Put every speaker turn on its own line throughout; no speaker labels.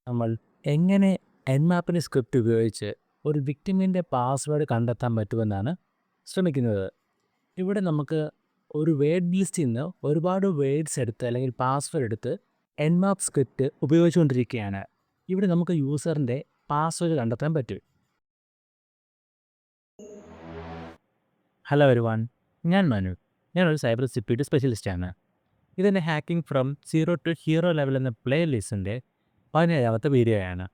നമ്മൾ എങ്ങനെ എൻമാപ്പിന് സ്ക്രിപ്റ്റ് ഉപയോഗിച്ച് ഒരു വിക്ടിമിൻ്റെ പാസ്വേഡ് കണ്ടെത്താൻ പറ്റുമെന്നാണ് ശ്രമിക്കുന്നത്. ഇവിടെ നമുക്ക് ഒരു വേഡ് ലിസ്റ്റിൽ നിന്ന് ഒരുപാട് വേഡ്സ് എടുത്ത് അല്ലെങ്കിൽ പാസ്വേഡ് എടുത്ത് എൻമാപ്പ് സ്ക്രിപ്റ്റ് ഉപയോഗിച്ചുകൊണ്ടിരിക്കുകയാണ്. ഇവിടെ നമുക്ക് യൂസറിൻ്റെ പാസ്വേഡ് കണ്ടെത്താൻ പറ്റും. ഹലോ എവരിവൺ, ഞാൻ മനു. ഞാനൊരു സൈബർ സെക്യൂരിറ്റി സ്പെഷ്യലിസ്റ്റാണ്. ഇതെൻ്റെ hacking from zero to hero level എന്ന പ്ലേ ലിസ്റ്റിൻ്റെ 17ാമത്തെ വീഡിയോയാണ്.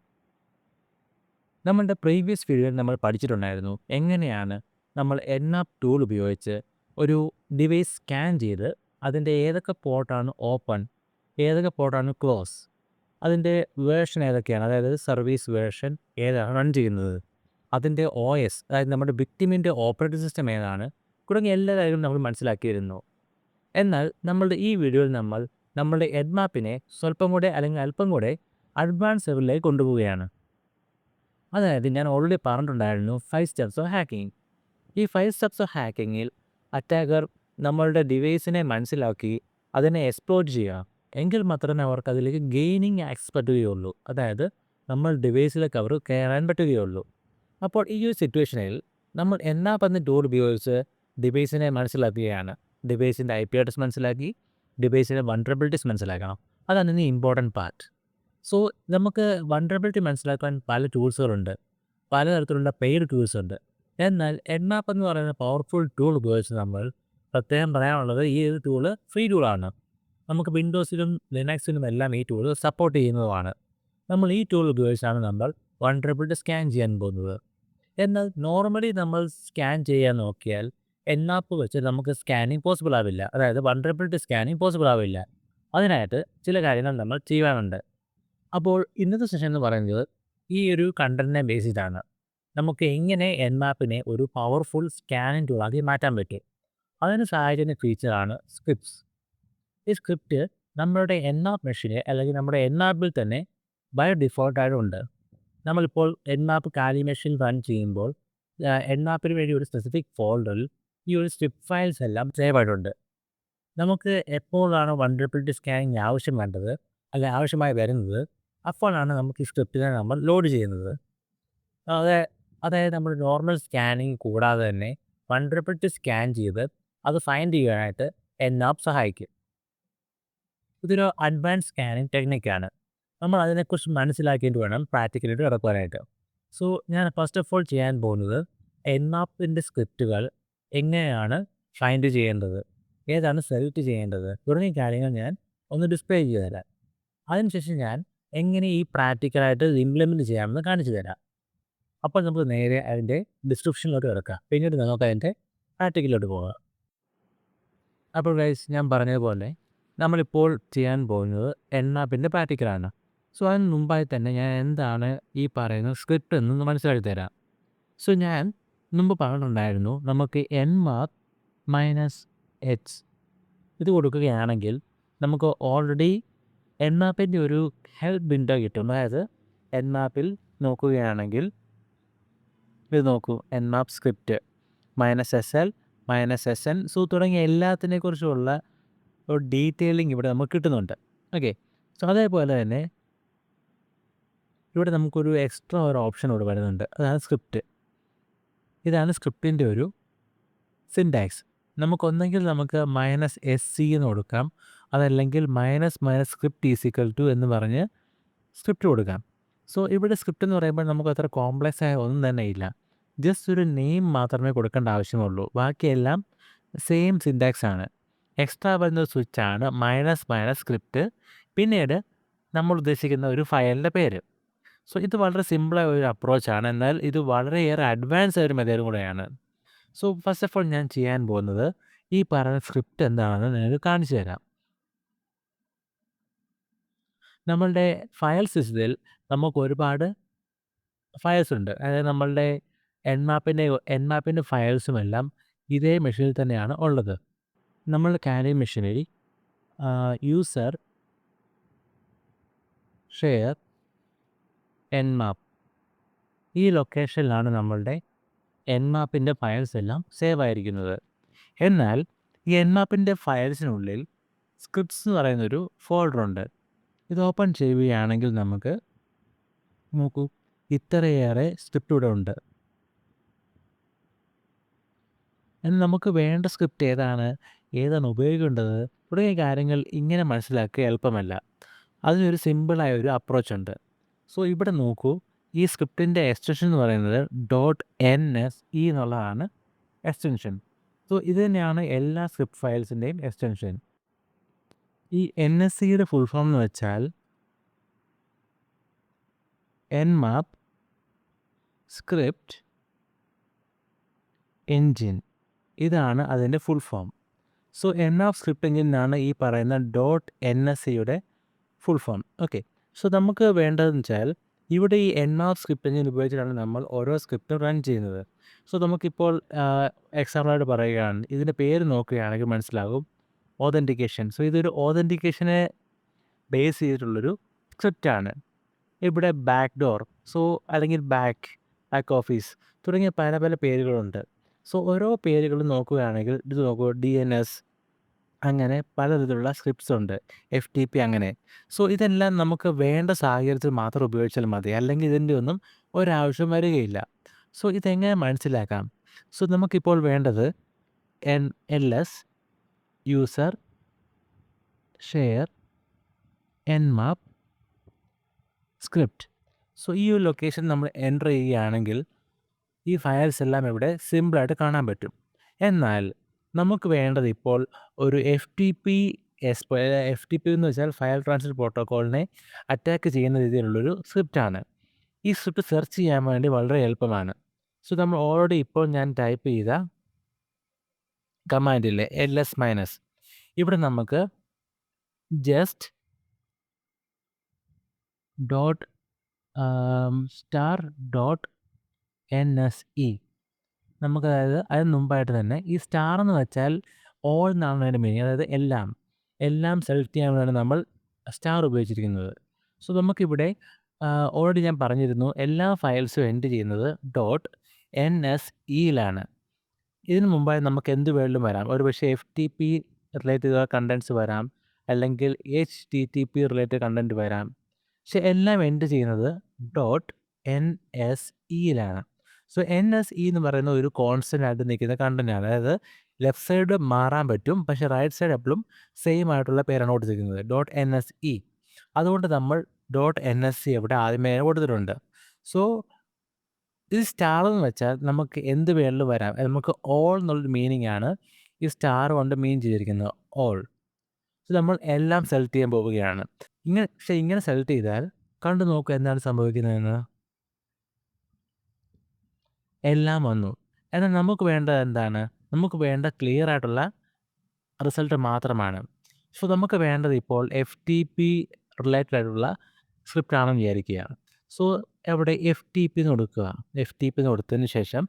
നമ്മളുടെ പ്രീവിയസ് വീഡിയോയിൽ നമ്മൾ പഠിച്ചിട്ടുണ്ടായിരുന്നു എങ്ങനെയാണ് നമ്മൾ എൻആപ്പ് ടൂൾ ഉപയോഗിച്ച് ഒരു ഡിവൈസ് സ്കാൻ ചെയ്ത് അതിൻ്റെ ഏതൊക്കെ പോർട്ടാണ് ഓപ്പൺ, ഏതൊക്കെ പോർട്ടാണ് ക്ലോസ്, അതിൻ്റെ വേർഷൻ ഏതൊക്കെയാണ്, അതായത് സർവീസ് വേർഷൻ ഏതാണ് റൺ ചെയ്യുന്നത്, അതിൻ്റെ OS അതായത് നമ്മുടെ വിക്ടിമിൻ്റെ ഓപ്പറേറ്റിംഗ് സിസ്റ്റം ഏതാണ് തുടങ്ങിയ എല്ലാ കാര്യങ്ങളും നമ്മൾ മനസ്സിലാക്കിയിരുന്നു. എന്നാൽ നമ്മളുടെ ഈ വീഡിയോയിൽ നമ്മൾ നമ്മളുടെ എൻമാപ്പിനെ സ്വല്പം കൂടെ അല്ലെങ്കിൽ അല്പം കൂടെ അഡ്വാൻസ് ലെവലിലേക്ക് കൊണ്ടുപോവുകയാണ്. അതായത് ഞാൻ ഓൾറെഡി പറഞ്ഞിട്ടുണ്ടായിരുന്നു 5 സ്റ്റെപ്സ് ഓഫ് ഹാക്കിംഗ്. ഈ 5 സ്റ്റെപ്സ് ഓഫ് ഹാക്കിങ്ങിൽ അറ്റാക്കർ നമ്മളുടെ ഡിവൈസിനെ മനസ്സിലാക്കി അതിനെ എക്സ്പ്ലോയിറ്റ് ചെയ്യുക, എങ്കിൽ മാത്രമേ അവർക്ക് അതിലേക്ക് ഗെയിനിങ് ആക്സസ് പറ്റുകയുള്ളൂ. അതായത് നമ്മൾ ഡിവൈസിലേക്ക് അവർ കയറാൻ പറ്റുകയുള്ളൂ. അപ്പോൾ ഈ ഒരു സിറ്റുവേഷനിൽ നമ്മൾ എൻആപ്പ് എന്ന ടൂൾ ഉപയോഗിച്ച് ഡിവൈസിനെ മനസ്സിലാക്കുകയാണ്. ഡിവൈസിൻ്റെ IP അഡ്രസ് മനസ്സിലാക്കി ഡിവൈസിൻ്റെ വൾനറബിലിറ്റീസ് മനസ്സിലാക്കണം. അതാണ് ഇനി ഇമ്പോർട്ടൻറ്റ് പാർട്ട്. സോ നമുക്ക് വൾനറബിലിറ്റി മനസ്സിലാക്കാൻ പല ടൂൾസുകളുണ്ട്, പലതരത്തിലുള്ള പെയ്ഡ് ടൂൾസ് ഉണ്ട്. എന്നാൽ എൻമാപ്പ് എന്ന് പറയുന്ന പവർഫുൾ ടൂൾ ഉപയോഗിച്ച് നമ്മൾ പ്രത്യേകം പറയാനുള്ളത് ഈ ഒരു ടൂള് ഫ്രീ ടൂളാണ്. നമുക്ക് വിൻഡോസിലും ലിനക്സിലും എല്ലാം ഈ ടൂൾ സപ്പോർട്ട് ചെയ്യുന്നതുമാണ്. നമ്മൾ ഈ ടൂൾ ഉപയോഗിച്ചാണ് നമ്മൾ വൾനറബിലിറ്റി സ്കാൻ ചെയ്യാൻ പോകുന്നത്. എന്നാൽ നോർമലി നമ്മൾ സ്കാൻ ചെയ്യാൻ നോക്കിയാൽ എൻആപ്പ് വെച്ച് നമുക്ക് സ്കാനിങ് പോസിബിൾ ആവില്ല, അതായത് വൾനറബിലിറ്റി സ്കാനിങ് പോസിബിൾ ആവില്ല. അതിനായിട്ട് ചില കാര്യങ്ങൾ നമ്മൾ ചെയ്യാനുണ്ട്. അപ്പോൾ ഇന്നത്തെ സെഷൻ എന്ന് പറയുന്നത് ഈ ഒരു കണ്ടന്റിനെ ബേസ് ചെയ്താണ്. നമുക്ക് എങ്ങനെ എൻമാപ്പിനെ ഒരു പവർഫുൾ സ്കാനിങ് ടൂളാക്കി മാറ്റാൻ പറ്റും. അതിന് സഹായിക്കുന്ന ഫീച്ചറാണ് സ്ക്രിപ്റ്റ്സ്. ഈ സ്ക്രിപ്റ്റ് നമ്മളുടെ എൻആപ്പ് മെഷീന് അല്ലെങ്കിൽ നമ്മുടെ എൻആപ്പിൽ തന്നെ ബൈ ഡിഫോൾട്ടായിട്ടുണ്ട്. നമ്മളിപ്പോൾ എൻമാപ്പ് കാലി മെഷീൻ റൺ ചെയ്യുമ്പോൾ എൻമാപ്പിന് വേണ്ടി ഒരു സ്പെസിഫിക് ഫോൾഡറിൽ ഈ ഒരു സ്ക്രിപ്റ്റ് ഫയൽസ് എല്ലാം സേവ് ആയിട്ടുണ്ട്. നമുക്ക് എപ്പോഴാണ് വൾനറബിലിറ്റി സ്കാനിങ് ആവശ്യം വേണ്ടത് അല്ലെങ്കിൽ ആവശ്യമായി വരുന്നത്, അപ്പോഴാണ് നമുക്ക് ഈ സ്ക്രിപ്റ്റിനെ നമ്മൾ ലോഡ് ചെയ്യുന്നത്. അതായത് നമ്മൾ നോർമൽ സ്കാനിങ് കൂടാതെ തന്നെ വൾനറബിലിറ്റി സ്കാൻ ചെയ്ത് അത് ഫൈൻഡ് ചെയ്യാനായിട്ട് എൻആപ്പ് സഹായിക്കും. ഇതൊരു അഡ്വാൻസ് സ്കാനിങ് ടെക്നിക്കാണ്. നമ്മൾ അതിനെക്കുറിച്ച് മനസ്സിലാക്കിയിട്ട് വേണം പ്രാക്ടിക്കലായിട്ട് നടക്കുവാനായിട്ട്. സോ ഞാൻ ഫസ്റ്റ് ഓഫ് ഓൾ ചെയ്യാൻ പോകുന്നത് എൻആപ്പിൻ്റെ സ്ക്രിപ്റ്റുകൾ എങ്ങനെയാണ് ഫൈൻഡ് ചെയ്യേണ്ടത്, ഏതാണ് സെലക്ട് ചെയ്യേണ്ടത് തുടങ്ങിയ കാര്യങ്ങൾ ഞാൻ ഒന്ന് ഡിസ്പ്ലേ ചെയ്ത് തരാം. അതിനുശേഷം ഞാൻ എങ്ങനെ ഈ പ്രാക്ടിക്കലായിട്ട് ഇംപ്ലിമെൻറ്റ് ചെയ്യാമെന്ന് കാണിച്ചു തരാം. അപ്പോൾ നമുക്ക് നേരെ അതിൻ്റെ ഡിസ്ക്രിപ്ഷനിലോട്ട് കിടക്കാം, പിന്നീട് നമുക്ക് അതിൻ്റെ പ്രാക്ടിക്കലിലോട്ട് പോകാം. അപ്പോൾ ഗൈസ്, ഞാൻ പറഞ്ഞതുപോലെ നമ്മളിപ്പോൾ ചെയ്യാൻ പോകുന്നത് എൻആപ്പിൻ്റെ പ്രാക്ടിക്കലാണ്. സോ അതിന് മുമ്പായി തന്നെ ഞാൻ എന്താണ് ഈ പറയുന്ന സ്ക്രിപ്റ്റ് എന്ന് മനസ്സിലാക്കി തരാം. സോ ഞാൻ മുമ്പ് പറഞ്ഞിട്ടുണ്ടായിരുന്നു നമുക്ക് എൻമാപ്പ് -h ഇത് കൊടുക്കുകയാണെങ്കിൽ നമുക്ക് ഓൾറെഡി എൻമാപ്പിൻ്റെ ഒരു ഹെൽപ്പ് വിൻഡോ കിട്ടും. അതായത് എൻമാപ്പിൽ നോക്കുകയാണെങ്കിൽ ഇത് നോക്കൂ, nmap script -sl -sn so തുടങ്ങിയ എല്ലാത്തിനെക്കുറിച്ചുള്ള ഒരു ഡീറ്റെയിലിംഗ് ഇവിടെ നമുക്ക് കിട്ടുന്നുണ്ട്. ഓക്കെ, സോ അതേപോലെ തന്നെ ഇവിടെ നമുക്കൊരു എക്സ്ട്രാ ഒരു ഓപ്ഷൻ ഇവിടെ വരുന്നുണ്ട്, അതാണ് സ്ക്രിപ്റ്റ്. ഇതാണ് സ്ക്രിപ്റ്റിൻ്റെ ഒരു സിൻടാക്സ്. നമുക്കൊന്നെങ്കിൽ നമുക്ക് -sc എന്ന് കൊടുക്കാം, അതല്ലെങ്കിൽ -സ്ക്രിപ്റ്റ് എന്ന് പറഞ്ഞ് സ്ക്രിപ്റ്റ് കൊടുക്കാം. സോ ഇവിടെ സ്ക്രിപ്റ്റ് എന്ന് പറയുമ്പോൾ നമുക്ക് അത്ര കോംപ്ലക്സ് ആയ ഒന്നും തന്നെ ഇല്ല. ജസ്റ്റ് ഒരു നെയിം മാത്രമേ കൊടുക്കേണ്ട ആവശ്യമുള്ളൂ, ബാക്കിയെല്ലാം സെയിം സിൻടാക്സ് ആണ്. എക്സ്ട്രാ വരുന്ന സ്വിച്ചാണ് സ്ക്രിപ്റ്റ്, പിന്നീട് നമ്മൾ ഉദ്ദേശിക്കുന്ന ഒരു ഫയലിൻ്റെ പേര്. സോ ഇത് വളരെ സിമ്പിളായ ഒരു അപ്രോച്ചാണ്, എന്നാൽ ഇത് വളരെയേറെ അഡ്വാൻസ് ആയ ഒരു മെത്തേഡും കൂടെയാണ്. സോ ഫസ്റ്റ് ഓഫ് ഓൾ ഞാൻ ചെയ്യാൻ പോകുന്നത് ഈ പറയുന്ന സ്ക്രിപ്റ്റ് എന്താണെന്ന് നിങ്ങൾക്ക് കാണിച്ചു തരാം. നമ്മളുടെ ഫയൽ സിസ്റ്റത്തിൽ നമുക്ക് ഒരുപാട് ഫയൽസ് ഉണ്ട്. അതായത് നമ്മളുടെ എൻമാപ്പിൻ്റെ ഫയൽസുമെല്ലാം ഇതേ മെഷീനിൽ തന്നെയാണ് ഉള്ളത്. നമ്മൾ കാലി മെഷീനിൽ യൂസർ ഷെയർ എൻമാപ്പ് ഈ ലൊക്കേഷനിലാണ് നമ്മളുടെ എൻമാപ്പിൻ്റെ ഫയൽസ് എല്ലാം സേവ് ആയിരിക്കുന്നത്. എന്നാൽ ഈ എൻമാപ്പിൻ്റെ ഫയൽസിനുള്ളിൽ സ്ക്രിപ്റ്റ്സ് എന്ന് പറയുന്നൊരു ഫോൾഡറുണ്ട്. ഇത് ഓപ്പൺ ചെയ്യുകയാണെങ്കിൽ നമുക്ക് നോക്കൂ, ഇത്രയേറെ സ്ക്രിപ്റ്റ് ഇവിടെ ഉണ്ട്. എന്നാൽ നമുക്ക് വേണ്ട സ്ക്രിപ്റ്റ് ഏതാണ് ഉപയോഗിക്കേണ്ടത് തുടങ്ങിയ കാര്യങ്ങൾ ഇങ്ങനെ മനസ്സിലാക്കുക എളുപ്പമല്ല. അതിനൊരു സിമ്പിളായ ഒരു അപ്രോച്ച് ഉണ്ട്. സോ ഇവിടെ നോക്കൂ, ഈ സ്ക്രിപ്റ്റിൻ്റെ എക്സ്റ്റൻഷൻ എന്ന് പറയുന്നത് .NSE എന്നുള്ളതാണ് എക്സ്റ്റൻഷൻ. സോ ഇത് തന്നെയാണ് എല്ലാ സ്ക്രിപ്റ്റ് ഫയൽസിൻ്റെയും എക്സ്റ്റൻഷൻ. ഈ NSEയുടെ ഫുൾ ഫോം എന്ന് വെച്ചാൽ Nmap സ്ക്രിപ്റ്റ് എൻജിൻ. ഇതാണ് അതിൻ്റെ full form. So Nmap script എൻജിനാണ് ഈ പറയുന്ന .NSEയുടെ ഫുൾ ഫോം. ഓക്കെ, സോ നമുക്ക് വേണ്ടതെന്ന് വെച്ചാൽ ഇവിടെ ഈ Nmap സ്ക്രിപ്റ്റ് എൻജിൻ ഉപയോഗിച്ചിട്ടാണ് നമ്മൾ ഓരോ സ്ക്രിപ്റ്റും റൺ ചെയ്യുന്നത്. സോ നമുക്കിപ്പോൾ എക്സാമ്പിളായിട്ട് പറയുകയാണ്, ഇതിൻ്റെ പേര് നോക്കുകയാണെങ്കിൽ മനസ്സിലാകും, ഓതൻറ്റിക്കേഷൻ. സോ ഇതൊരു ഓതൻറ്റിക്കേഷനെ ബേസ് ചെയ്തിട്ടുള്ളൊരു സ്ക്രിപ്റ്റാണ്. ഇവിടെ ബാക്ക് ഡോർ, സോ അല്ലെങ്കിൽ ബാക്ക് ഓഫീസ് തുടങ്ങിയ പല പല പേരുകളുണ്ട്. സോ ഓരോ പേരുകളും നോക്കുകയാണെങ്കിൽ ഇത് നോക്കൂ, DNS, അങ്ങനെ പലതരത്തിലുള്ള സ്ക്രിപ്റ്റ്സ് ഉണ്ട്, FTP അങ്ങനെ. സോ ഇതെല്ലാം നമുക്ക് വേണ്ട സാഹചര്യത്തിൽ മാത്രം ഉപയോഗിച്ചാൽ മതി, അല്ലെങ്കിൽ ഇതിൻ്റെ ഒന്നും ഒരാവശ്യം വരികയില്ല. സോ ഇതെങ്ങനെ മനസ്സിലാക്കാം? സോ നമുക്കിപ്പോൾ വേണ്ടത് LS user share Nmap script. So ഈ ഒരു ലൊക്കേഷൻ നമ്മൾ എൻ്റർ ചെയ്യുകയാണെങ്കിൽ ഈ ഫയൽസ് എല്ലാം ഇവിടെ സിമ്പിളായിട്ട് കാണാൻ പറ്റും. എന്നാൽ നമുക്ക് വേണ്ടത് ഇപ്പോൾ ഒരു FTP എന്ന് വെച്ചാൽ ഫയൽ ട്രാൻസ്ഫർ പ്രോട്ടോക്കോളിനെ അറ്റാക്ക് ചെയ്യുന്ന രീതിയിലുള്ളൊരു സ്ക്രിപ്റ്റാണ്. ഈ സ്ക്രിപ്റ്റ് സെർച്ച് ചെയ്യാൻ വേണ്ടി വളരെ എളുപ്പമാണ്. സോ നമ്മൾ ഓൾറെഡി ഇപ്പോൾ ഞാൻ ടൈപ്പ് ചെയ്ത കമാൻഡില്ലേ LS-, ഇവിടെ നമുക്ക് ജസ്റ്റ് .NSE നമുക്ക്, അതായത് അതിന് മുമ്പായിട്ട് തന്നെ ഈ സ്റ്റാർ എന്ന് വെച്ചാൽ ഓൾ എന്നാണ് അതിൻ്റെ മീനിങ്, അതായത് എല്ലാം സെലക്ട് ചെയ്യാൻ വേണ്ടിയാണ് നമ്മൾ സ്റ്റാർ ഉപയോഗിച്ചിരിക്കുന്നത്. സോ നമുക്കിവിടെ ഓൾറെഡി ഞാൻ പറഞ്ഞിരുന്നു, എല്ലാ ഫയൽസും എൻഡ് ചെയ്യുന്നത് .NSEയിലാണ്. ഇതിന് മുമ്പായി നമുക്ക് എന്ത് വേണമെങ്കിലും വരാം. ഒരു പക്ഷേ FTP റിലേറ്റഡ് കണ്ടൻറ്റ്സ് വരാം, അല്ലെങ്കിൽ HTTP റിലേറ്റഡ് കണ്ടൻറ്റ് വരാം. പക്ഷെ എല്ലാം എൻഡ് ചെയ്യുന്നത് .NSEയിലാണ്. സോ NSE എന്ന് പറയുന്ന ഒരു കോൺസ്റ്റൻ്റ് ആയിട്ട് നിൽക്കുന്ന കണ്ടൻറ്റാണ്. അതായത് ലെഫ്റ്റ് സൈഡ് മാറാൻ പറ്റും, പക്ഷേ റൈറ്റ് സൈഡ് എപ്പോഴും സെയിം ആയിട്ടുള്ള പേരാണ് കൊടുത്തിരിക്കുന്നത്, .NSE. അതുകൊണ്ട് നമ്മൾ .NSE ഇവിടെ ആദ്യമേ കൊടുത്തിട്ടുണ്ട്. സോ ഇത് സ്റ്റാർ എന്ന് വെച്ചാൽ നമുക്ക് എന്ത് വേണമെങ്കിലും വരാം. നമുക്ക് ഓൾ എന്നുള്ളൊരു മീനിങ് ആണ് ഈ സ്റ്റാർ കൊണ്ട് മീൻ ചെയ്തിരിക്കുന്നത്, ഓൾ. സോ നമ്മൾ എല്ലാം സെലക്ട് ചെയ്യാൻ പോവുകയാണ്. ഇങ്ങനെ സെലക്ട് ചെയ്താൽ കണ്ടു നോക്കുക എന്താണ് സംഭവിക്കുന്നതെന്ന്. എല്ലാം വന്നു. എന്നാൽ നമുക്ക് വേണ്ടത് എന്താണ്? നമുക്ക് വേണ്ട ക്ലിയർ ആയിട്ടുള്ള റിസൾട്ട് മാത്രമാണ്. സോ നമുക്ക് വേണ്ടത് ഇപ്പോൾ FTP റിലേറ്റഡ് ആയിട്ടുള്ള സ്ക്രിപ്റ്റ് ആണെന്ന് വിചാരിക്കുക. സോ അവിടെ FTP എന്ന് കൊടുക്കുക. FTP എന്ന് കൊടുത്തതിന് ശേഷം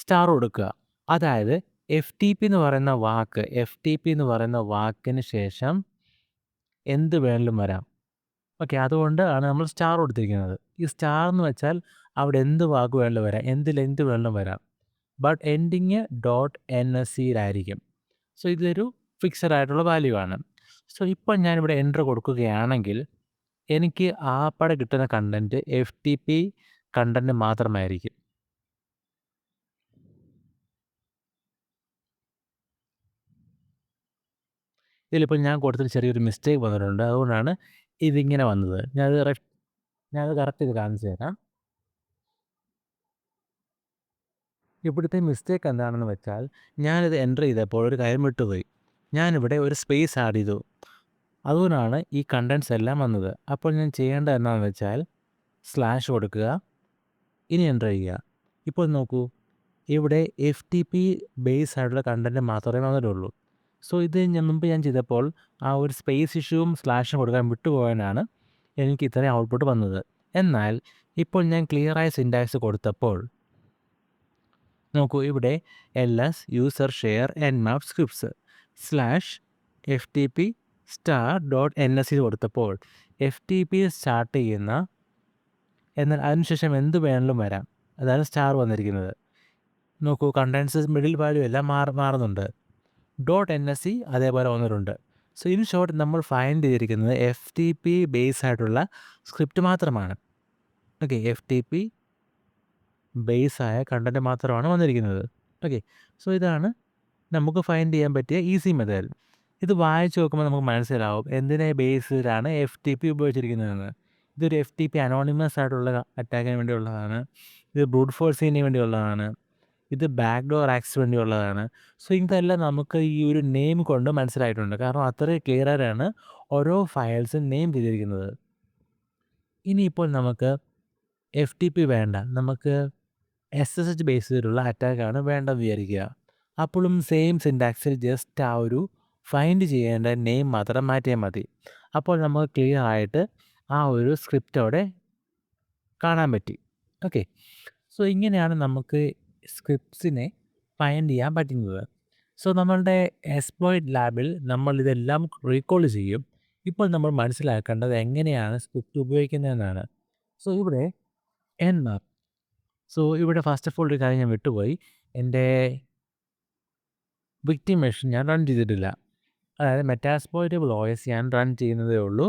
സ്റ്റാർ കൊടുക്കുക. അതായത് FTP എന്ന് പറയുന്ന വാക്കിന് ശേഷം എന്ത് വേണമെങ്കിലും വരാം. ഓക്കെ, അതുകൊണ്ടാണ് നമ്മൾ സ്റ്റാർ കൊടുത്തിരിക്കുന്നത്. ഈ സ്റ്റാർ എന്ന് വെച്ചാൽ അവിടെ എന്ത് വാക്ക് വേണമെങ്കിലും വരാം, എന്ത് ലെങ്ത് വേണമെങ്കിലും വരാം. ബട്ട് എൻഡിങ് .NSEയിലായിരിക്കും. സോ ഇതൊരു ഫിക്സഡ് ആയിട്ടുള്ള വാല്യൂ ആണ്. സോ ഇപ്പോൾ ഞാനിവിടെ എൻ്റർ കൊടുക്കുകയാണെങ്കിൽ എനിക്ക് ആപ്പാടെ കിട്ടുന്ന കണ്ടൻറ്റ് FTP കണ്ടൻറ്റ് മാത്രമായിരിക്കും. ഇതിലിപ്പോൾ ഞാൻ കൊടുത്തിട്ട് ചെറിയൊരു മിസ്റ്റേക്ക് വന്നിട്ടുണ്ട്, അതുകൊണ്ടാണ് ഇതിങ്ങനെ വന്നത്. ഞാനത് കറക്റ്റ് ചെയ്ത് കാണിച്ചു തരാം. ഇവിടുത്തെ മിസ്റ്റേക്ക് എന്താണെന്ന് വെച്ചാൽ, ഞാനിത് എൻ്റർ ചെയ്തപ്പോൾ ഒരു കാര്യം വിട്ടുപോയി. ഞാനിവിടെ ഒരു സ്പേസ് ആഡ് ചെയ്തു, അതുകൊണ്ടാണ് ഈ കണ്ടൻറ്റ്സ് എല്ലാം വന്നത്. അപ്പോൾ ഞാൻ ചെയ്യേണ്ടത് എന്താണെന്ന് വെച്ചാൽ സ്ലാഷ് കൊടുക്കുക, ഇനി എൻ്റർ ചെയ്യുക. ഇപ്പോൾ നോക്കൂ, ഇവിടെ FTP ബേസ് ആയിട്ടുള്ള കണ്ടൻറ്റ് മാത്രമേ വന്നിട്ടുള്ളൂ. സോ ഇത് മുമ്പ് ഞാൻ ചെയ്തപ്പോൾ ആ ഒരു സ്പേസ് ഇഷ്യൂവും സ്ലാഷും കൊടുക്കാൻ വിട്ടുപോകാനാണ് എനിക്ക് ഇത്രയും ഔട്ട്പുട്ട് വന്നത്. എന്നാൽ ഇപ്പോൾ ഞാൻ ക്ലിയറായ സിൻറ്റാക്സ് കൊടുത്തപ്പോൾ നോക്കൂ, ഇവിടെ LS user share Nmap scripts /FTP star.NSE കൊടുത്തപ്പോൾ FTP സ്റ്റാർട്ട് ചെയ്യുന്ന, എന്നാൽ അതിനുശേഷം എന്ത് വേണമെങ്കിലും വരാം, അതാണ് സ്റ്റാർ വന്നിരിക്കുന്നത്. നോക്കൂ, കണ്ടൻസ് മിഡിൽ വാല്യൂ എല്ലാം മാറുന്നുണ്ട്. .NSE അതേപോലെ വന്നിട്ടുണ്ട്. സോ ഇൻ ഷോർട്ട് നമ്മൾ ഫൈൻഡ് ചെയ്തിരിക്കുന്നത് FTP ബേസ് ആയിട്ടുള്ള സ്ക്രിപ്റ്റ് മാത്രമാണ്. ഓക്കെ, FTP ബേസായ കണ്ടൻറ്റ് മാത്രമാണ് വന്നിരിക്കുന്നത്. ഓക്കെ, സോ ഇതാണ് നമുക്ക് ഫൈൻഡ് ചെയ്യാൻ പറ്റിയ ഈസി മെത്തേഡ്. ഇത് വായിച്ച് നോക്കുമ്പോൾ നമുക്ക് മനസ്സിലാവും എന്തിനെ ബേസിലാണ് FTP ഉപയോഗിച്ചിരിക്കുന്നതെന്ന്. ഇതൊരു FTP അനോണിമസ് ആയിട്ടുള്ള അറ്റാക്കിന് വേണ്ടിയുള്ളതാണ്. ഇത് ബ്രൂട്ട് ഫോഴ്സിന് വേണ്ടിയുള്ളതാണ്. ഇത് ബാക്ക്ഡോർ ആക്സസിന് വേണ്ടിയുള്ളതാണ്. സോ ഇതെല്ലാം നമുക്ക് ഈ ഒരു നെയിം കൊണ്ട് മനസ്സിലായിട്ടുണ്ട്. കാരണം അത്രയും ക്ലിയറാണ് ഓരോ ഫയൽസും നെയിം ചെയ്തിരിക്കുന്നത്. ഇനിയിപ്പോൾ നമുക്ക് FTP വേണ്ട, നമുക്ക് SSH ബേസ് ചെയ്തിട്ടുള്ള അറ്റാക്കാണ് വേണ്ടതെന്ന് വിചാരിക്കുക. അപ്പോഴും സെയിം സിൻടാക്സിൽ ജസ്റ്റ് ആ ഒരു ഫൈൻഡ് ചെയ്യേണ്ട നെയിം മാത്രം മാറ്റിയാൽ മതി. അപ്പോൾ നമുക്ക് ക്ലിയർ ആയിട്ട് ആ ഒരു സ്ക്രിപ്റ്റ് അവിടെ കാണാൻ പറ്റി. ഓക്കെ, സോ ഇങ്ങനെയാണ് നമുക്ക് സ്ക്രിപ്റ്റ്സിനെ ഫൈൻഡ് ചെയ്യാൻ പറ്റുന്നത്. സോ നമ്മളുടെ എക്സ്പ്ലോയിറ്റ് ലാബിൽ നമ്മൾ ഇതെല്ലാം റീകോൾ ചെയ്യും. ഇപ്പോൾ നമ്മൾ മനസ്സിലാക്കേണ്ടത് എങ്ങനെയാണ് സ്ക്രിപ്റ്റ് ഉപയോഗിക്കുന്നതെന്നാണ്. സോ ഇവിടെ nmap. സോ ഇവിടെ ഫസ്റ്റ് ഓഫ് ഓൾ ഒരു കാര്യം ഞാൻ വിട്ടുപോയി. എൻ്റെ വിക്ടിം മെഷീൻ ഞാൻ റൺ ചെയ്തിട്ടില്ല. അതായത് മെറ്റാസ്പ്ലോയിറ്റബിൾ OS ഞാൻ റൺ ചെയ്യുന്നതേ ഉള്ളൂ.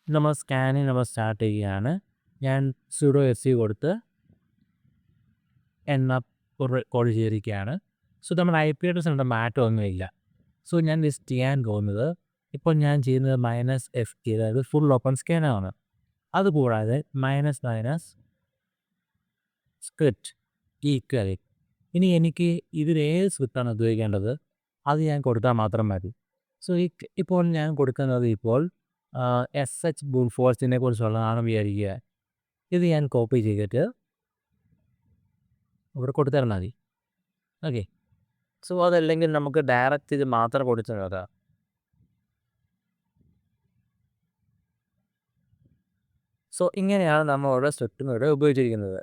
നമ്മൾ സ്കാനിങ് നമ്മൾ സ്റ്റാർട്ട് ചെയ്യുകയാണ്. ഞാൻ sudo se കൊടുത്ത് nmap കോൾ ചെയ്തിരിക്കുകയാണ്. സോ നമ്മൾ IP അഡ്രസ്സിൻ്റെ മാറ്റമൊന്നുമില്ല. സോ ഞാൻ ലിസ്റ്റ് ചെയ്യാൻ പോകുന്നത് ഇപ്പോൾ ഞാൻ ചെയ്യുന്നത് -FT, അതായത് ഫുൾ ഓപ്പൺ സ്കാനാണ്. അതുകൂടാതെ സ്ക്രിപ്റ്റ് ഈക്വൽ. ഇനി എനിക്ക് ഇതിലേത് സ്ക്രിപ്റ്റാണ് ഉപയോഗിക്കേണ്ടത് അത് ഞാൻ കൊടുത്താൽ മാത്രം മതി. സോ ഇപ്പോൾ ഞാൻ കൊടുക്കുന്നത് ഇപ്പോൾ SH ബ്രൂട്ട് ഫോഴ്സിനെ കുറിച്ചുള്ളതാണെന്ന് വിചാരിക്കുക. ഇത് ഞാൻ കോപ്പി ചെയ്തിട്ട് ഇവിടെ കൊടുത്താൽ മതി. ഓക്കെ, സോ അതല്ലെങ്കിൽ നമുക്ക് ഡയറക്റ്റ് ഇത് മാത്രം കൊടുത്താൽ മതി. സോ ഇങ്ങനെയാണ് നമ്മൾ ഓരോ സ്ക്രിപ്റ്റും ഇവിടെ ഉപയോഗിച്ചിരിക്കുന്നത്.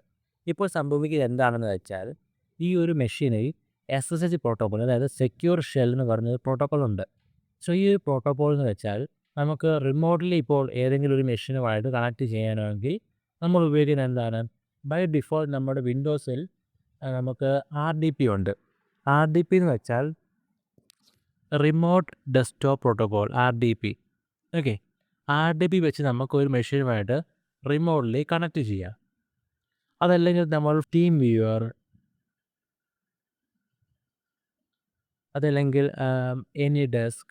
ഇപ്പോൾ സംഭവിക്കുന്നത് എന്താണെന്ന് വെച്ചാൽ ഈ ഒരു മെഷീനിൽ SSH പ്രോട്ടോക്കോൾ, അതായത് സെക്യൂർ ഷെൽ എന്ന് പറഞ്ഞൊരു പ്രോട്ടോക്കോൾ ഉണ്ട്. സോ ഈ ഒരു പ്രോട്ടോക്കോൾ എന്ന് വെച്ചാൽ നമുക്ക് റിമോട്ട്ലി ഇപ്പോൾ ഏതെങ്കിലും ഒരു മെഷീനുമായിട്ട് കണക്ട് ചെയ്യാനാണെങ്കിൽ നമ്മൾ ഉപയോഗിക്കുന്നത് എന്താണ്? ബൈ ഡിഫോൾട്ട് നമ്മുടെ വിൻഡോസിൽ നമുക്ക് RDP ഉണ്ട്. RDP എന്ന് വെച്ചാൽ remote desktop protocol, RDP. Okay, RDP വെച്ച് നമുക്ക് ഒരു മെഷീനുമായിട്ട് റിമോട്ട്ലി കണക്ട് ചെയ്യാം. അതല്ലെങ്കിൽ നമ്മൾ ടീം വ്യൂവർ, അതല്ലെങ്കിൽ AnyDesk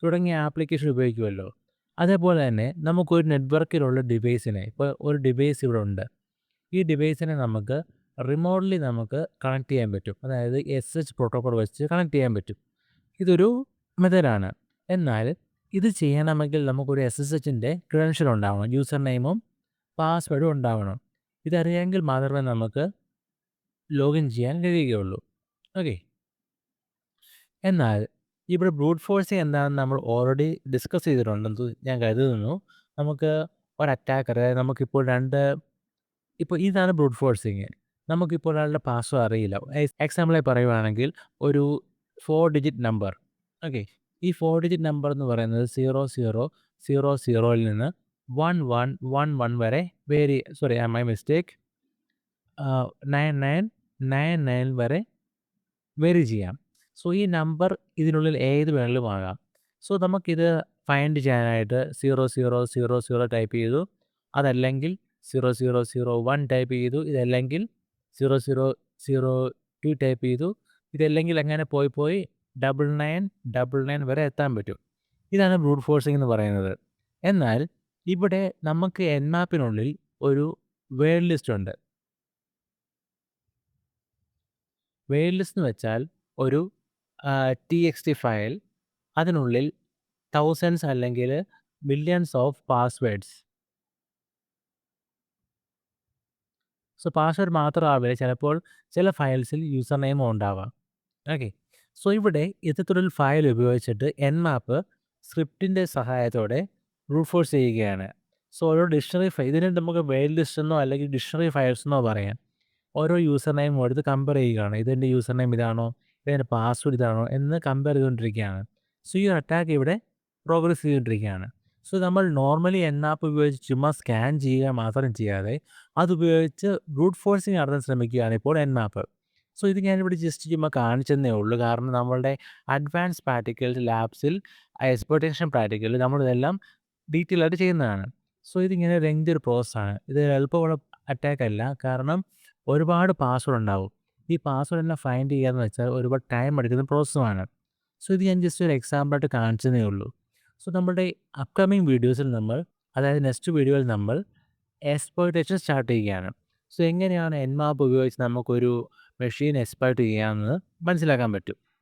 തുടങ്ങിയ ആപ്ലിക്കേഷൻ ഉപയോഗിക്കുമല്ലോ. അതേപോലെ തന്നെ നമുക്കൊരു നെറ്റ്വർക്കിലുള്ള ഡിവൈസിനെ, ഇപ്പോൾ ഒരു ഡിവൈസ് ഇവിടെ ഉണ്ട്, ഈ ഡിവൈസിനെ നമുക്ക് റിമോട്ട്ലി നമുക്ക് കണക്ട് ചെയ്യാൻ പറ്റും. അതായത് SSH പ്രോട്ടോക്കോൾ വെച്ച് കണക്ട് ചെയ്യാൻ പറ്റും. ഇതൊരു മെത്തേഡാണ്. എന്നാൽ ഇത് ചെയ്യണമെങ്കിൽ നമുക്കൊരു SSHൻ്റെ ക്രെഡൻഷ്യൽ ഉണ്ടാവണം, യൂസർ നെയിമും പാസ്വേഡും ഉണ്ടാവണം. ഇതറിയാമെങ്കിൽ മാത്രമേ നമുക്ക് ലോഗിൻ ചെയ്യാൻ കഴിയുകയുള്ളൂ. ഓക്കെ, എന്നാൽ ഇവിടെ ബ്രൂട്ട് ഫോഴ്സിങ് എന്താണെന്ന് നമ്മൾ ഓൾറെഡി ഡിസ്കസ് ചെയ്തിട്ടുണ്ടെന്ന് ഞാൻ കരുതുന്നു. നമുക്ക് ഒരു അറ്റാക്കർ, അതായത് നമുക്കിപ്പോൾ ഇപ്പോൾ ഇതാണ് ബ്രൂട്ട് ഫോഴ്സിങ്. നമുക്കിപ്പോൾ ഒരാളുടെ പാസ്വേഡ് അറിയില്ല. എക്സാമ്പിളായി പറയുകയാണെങ്കിൽ ഒരു 4 ഡിജിറ്റ് നമ്പർ. ഓക്കെ, ഈ 4 ഡിജിറ്റ് നമ്പർ എന്ന് പറയുന്നത് 0000 നിന്ന് 1111 വരെ മൈ മിസ്റ്റേക്ക് 9999 വരെ വേരി ചെയ്യാം. സോ ഈ നമ്പർ ഇതിനുള്ളിൽ ഏത് വേണമെങ്കിലും ആകാം. സോ നമുക്കിത് ഫൈൻഡ് ചെയ്യാനായിട്ട് 0000 ടൈപ്പ് ചെയ്തു, അതല്ലെങ്കിൽ 0001 ടൈപ്പ് ചെയ്തു, ഇതല്ലെങ്കിൽ 0002 ടൈപ്പ് ചെയ്തു, ഇതല്ലെങ്കിൽ അങ്ങനെ പോയി 9999 വരെ എത്താൻ പറ്റും. ഇതാണ് ബ്രൂട്ട് ഫോഴ്സിങ് എന്ന് പറയുന്നത്. എന്നാൽ ഇവിടെ നമുക്ക് nmapനുള്ളിൽ ഒരു വേർഡ് ലിസ്റ്റ് ഉണ്ട്. വേർഡ് ലിസ്റ്റ് എന്ന് വെച്ചാൽ ഒരു TXT ഫയൽ, അതിനുള്ളിൽ തൗസൻഡ്സ് അല്ലെങ്കിൽ millions of passwords. So password മാത്രമാവില്ല, ചിലപ്പോൾ ചില ഫയൽസിൽ യൂസർ നെയിമും ഉണ്ടാവാം. ഓക്കെ, സോ ഇവിടെ ഇത്തരത്തിലൊരു ഫയൽ ഉപയോഗിച്ചിട്ട് nmap സ്ക്രിപ്റ്റിൻ്റെ സഹായത്തോടെ ബ്രൂട്ട് ഫോഴ്സ് ചെയ്യുകയാണ്. സോ ഓരോ ഡിക്ഷണറി ഇതിനെ നമുക്ക് വേർഡ് ലിസ്റ്റ് എന്നോ അല്ലെങ്കിൽ ഡിക്ഷണറി ഫയൽസ് എന്നോ പറയാം. ഓരോ യൂസർ നെയിമും എടുത്ത് കമ്പയർ ചെയ്യുകയാണ്. ഇതെൻ്റെ യൂസർ നെയിം ഇതാണോ, ഇതെൻ്റെ പാസ്വേഡ് ഇതാണോ എന്ന് കമ്പയർ ചെയ്തുകൊണ്ടിരിക്കുകയാണ്. സോ ഈ അറ്റാക്ക് ഇവിടെ പ്രോഗ്രസ് ചെയ്തുകൊണ്ടിരിക്കുകയാണ്. സോ നമ്മൾ നോർമലി nmap ഉപയോഗിച്ച് ചുമ്മാ സ്കാൻ ചെയ്യുക മാത്രം ചെയ്യാതെ അതുപയോഗിച്ച് ബ്രൂട്ട് ഫോഴ്സിങ് നടത്താൻ ശ്രമിക്കുകയാണ് ഇപ്പോൾ nmap. സോ ഇത് ഞാനിവിടെ ജസ്റ്റ് ചുമ്മാ കാണിച്ചെന്നേ ഉള്ളൂ. കാരണം നമ്മളുടെ അഡ്വാൻസ് പ്രാക്ടിക്കൽസ് ലാബ്സിൽ, എക്സ്പ്ലോയിറ്റേഷൻ പ്രാക്ടിക്കലിൽ നമ്മളിതെല്ലാം ഡീറ്റെയിൽ ആയിട്ട് ചെയ്യുന്നതാണ്. സോ ഇതിങ്ങനെ ലെങ്തി ഒരു പ്രോസസ്സാണ്. ഇത് എളുപ്പമുള്ള അറ്റാക്ക് അല്ല. കാരണം ഒരുപാട് പാസ്വേഡ് ഉണ്ടാവും. ഈ പാസ്വേഡ് എല്ലാം ഫൈൻഡ് ചെയ്യാന്ന് വെച്ചാൽ ഒരുപാട് ടൈം എടുക്കുന്ന പ്രോസസ്സുമാണ്. സോ ഇത് ഞാൻ ജസ്റ്റ് ഒരു എക്സാമ്പിളായിട്ട് കാണിച്ചതേ ഉള്ളൂ. സോ നമ്മുടെ അപ്കമിംഗ് വീഡിയോസിൽ അതായത് നെക്സ്റ്റ് വീഡിയോയിൽ നമ്മൾ എക്സ്പ്ലോയിറ്റേഷൻ സ്റ്റാർട്ട് ചെയ്യുകയാണ്. സോ എങ്ങനെയാണ് Nmap ഉപയോഗിച്ച് നമുക്കൊരു മെഷീൻ എക്സ്പ്ലോയിറ്റ് ചെയ്യാമെന്ന് മനസ്സിലാക്കാൻ പറ്റും.